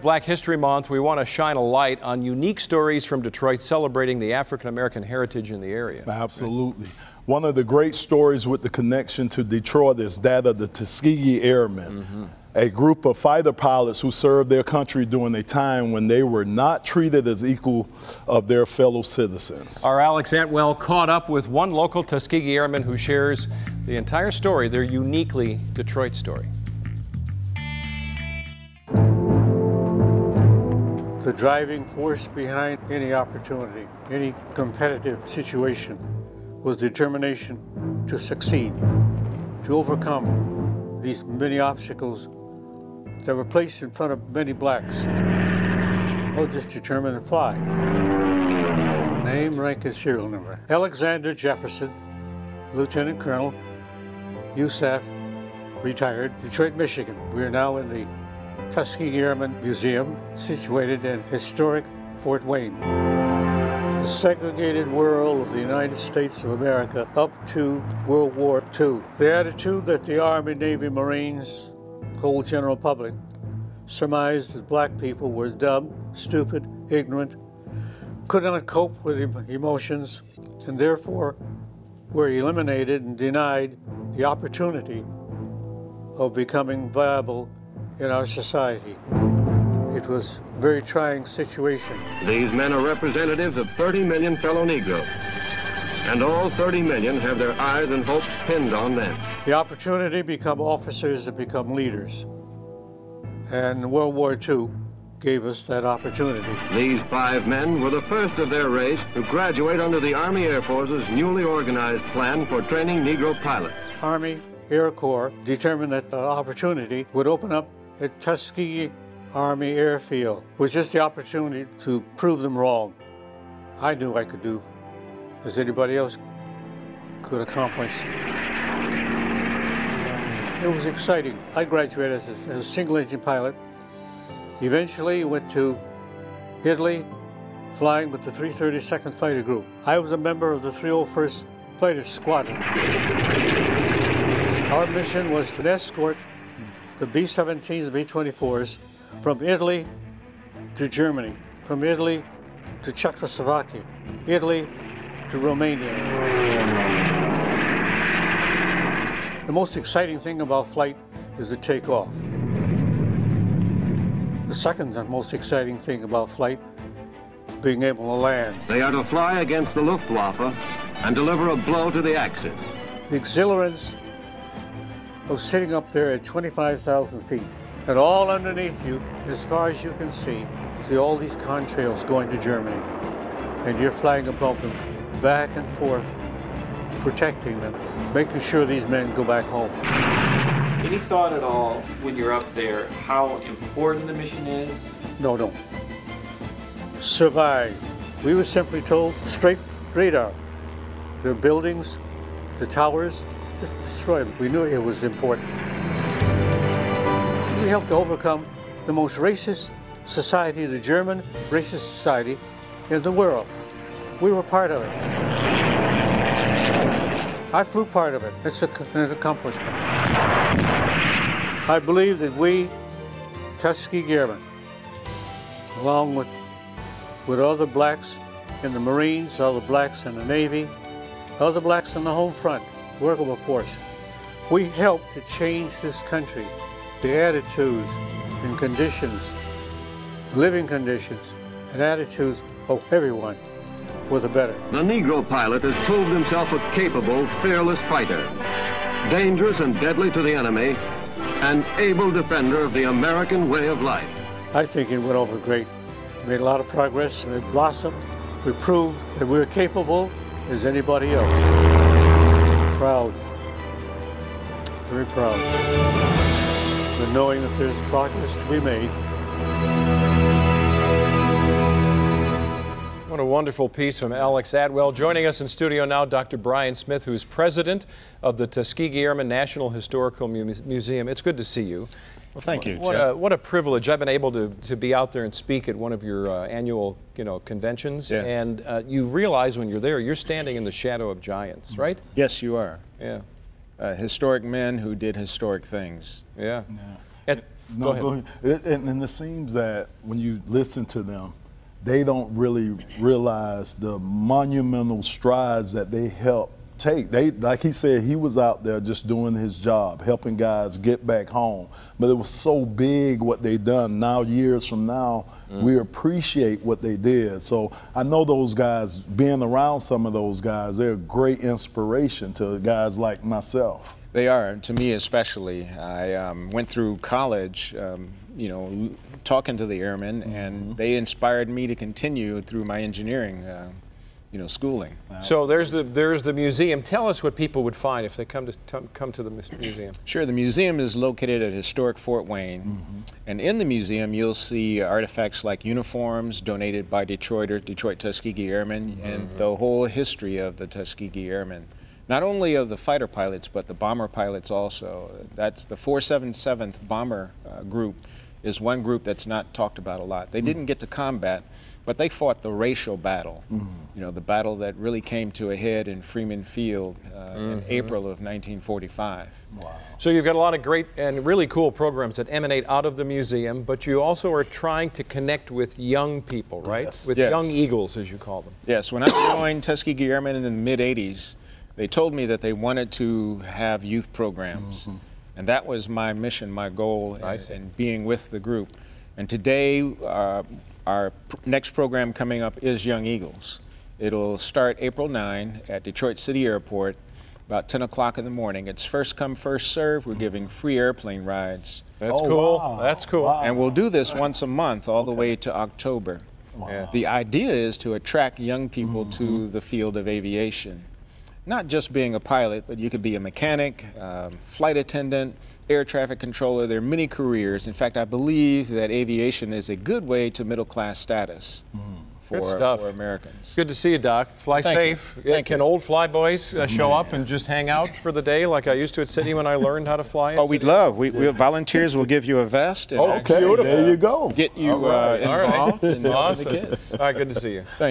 Black History Month, we want to shine a light on unique stories from Detroit celebrating the African-American heritage in the area. Absolutely. One of the great stories with the connection to Detroit is that of the Tuskegee Airmen, a group of fighter pilots who served their country during a time when they were not treated as equal of their fellow citizens. Our Alex Atwell caught up with one local Tuskegee Airman who shares the entire story, their uniquely Detroit story. The driving force behind any opportunity, any competitive situation, was determination to succeed, to overcome these many obstacles that were placed in front of many blacks. I was just determined to fly. Name, rank, and serial number. Alexander Jefferson, Lieutenant Colonel, USAF, retired, Detroit, Michigan. We are now in the Tuskegee Airmen Museum, situated in historic Fort Wayne. The segregated world of the United States of America up to World War II. The attitude that the Army, Navy, Marines, the whole general public, surmised that black people were dumb, stupid, ignorant, could not cope with emotions, and therefore were eliminated and denied the opportunity of becoming viable in our society. It was a very trying situation. These men are representatives of 30 million fellow Negroes, and all 30 million have their eyes and hopes pinned on them. The opportunity to become officers and become leaders. And World War II gave us that opportunity. These 5 men were the first of their race to graduate under the Army Air Force's newly organized plan for training Negro pilots. Army Air Corps determined that the opportunity would open up at Tuskegee Army Airfield, was just the opportunity to prove them wrong. I knew I could do as anybody else could accomplish. It was exciting. I graduated as a single-engine pilot. Eventually went to Italy, flying with the 332nd Fighter Group. I was a member of the 301st Fighter Squadron. Our mission was to escort the B-17s and B-24s from Italy to Germany, from Italy to Czechoslovakia, Italy to Romania. The most exciting thing about flight is the takeoff. The second most exciting thing about flight, being able to land. They are to fly against the Luftwaffe and deliver a blow to the Axis. The exhilarance of sitting up there at 25,000 feet, and all underneath you, as far as you can see all these contrails going to Germany, and you're flying above them, back and forth, protecting them, making sure these men go back home. Any thought at all, when you're up there, how important the mission is? No. Survive. We were simply told, straight radar. The buildings, the towers, just destroy them. We knew it was important. We helped to overcome the most racist society, the German racist society in the world. We were part of it. I flew part of it. It's an accomplishment. I believe that we, Tuskegee Airmen, along with other blacks in the Marines, other blacks in the Navy, other blacks in the home front, workable force, we helped to change this country, the attitudes and conditions, living conditions and attitudes of everyone for the better. The Negro pilot has proved himself a capable, fearless fighter, dangerous and deadly to the enemy, an able defender of the American way of life. I think it went over great. Made a lot of progress, and it blossomed. We proved that we're capable as anybody else. Proud, very proud, but knowing that there's progress to be made. What a wonderful piece from Alex Atwell. Joining us in studio now, Dr. Brian Smith, who's president of the Tuskegee Airmen National Historical Museum. It's good to see you. Well, thank you, what a privilege. I've been able to be out there and speak at one of your annual, conventions. Yes. And you realize when you're there, you're standing in the shadow of giants, right? Yes, you are. Yeah. Historic men who did historic things. Yeah. No, Go ahead. And it seems that when you listen to them, they don't really realize the monumental strides that they help take. They, like he said, he was out there just doing his job, helping guys get back home. But it was so big what they done. Now, years from now, we appreciate what they did. So I know those guys, being around some of those guys, they're a great inspiration to guys like myself. They are, to me especially. I went through college, you know, talking to the airmen, and they inspired me to continue through my engineering, you know, schooling. So there's the museum. Tell us what people would find if they come to the museum. Sure, the museum is located at historic Fort Wayne, and in the museum you'll see artifacts like uniforms donated by Detroit Tuskegee Airmen, and the whole history of the Tuskegee Airmen. Not only of the fighter pilots, but the bomber pilots also. That's the 477th Bomber Group is one group that's not talked about a lot. They didn't get to combat, but they fought the racial battle. You know, the battle that really came to a head in Freeman Field in April of 1945. Wow. So you've got a lot of great and really cool programs that emanate out of the museum, but you also are trying to connect with young people, right? Yes. With Yes. young eagles, as you call them. Yes, when I joined Tuskegee Airmen in the mid-'80s, they told me that they wanted to have youth programs. And that was my mission, my goal in being with the group. And today, our next program coming up is Young Eagles. It'll start April 9 at Detroit City Airport, about 10 o'clock in the morning. It's first come, first serve. We're giving free airplane rides. That's cool. Wow. That's cool. Wow. And we'll do this once a month all the way to October. Yeah. The idea is to attract young people to the field of aviation. Not just being a pilot, but you could be a mechanic, flight attendant, air traffic controller. There are many careers. In fact, I believe that aviation is a good way to middle-class status Good stuff. for Americans. Good to see you, Doc. Fly Thank safe. you. Thank Can you. old flyboys show up and just hang out for the day like I used to at City when I learned how to fly? Oh, we'd love. We volunteers will give you a vest and Okay, there you go. get you All right. involved and Awesome. with the kids. All right, good to see you. Thank you.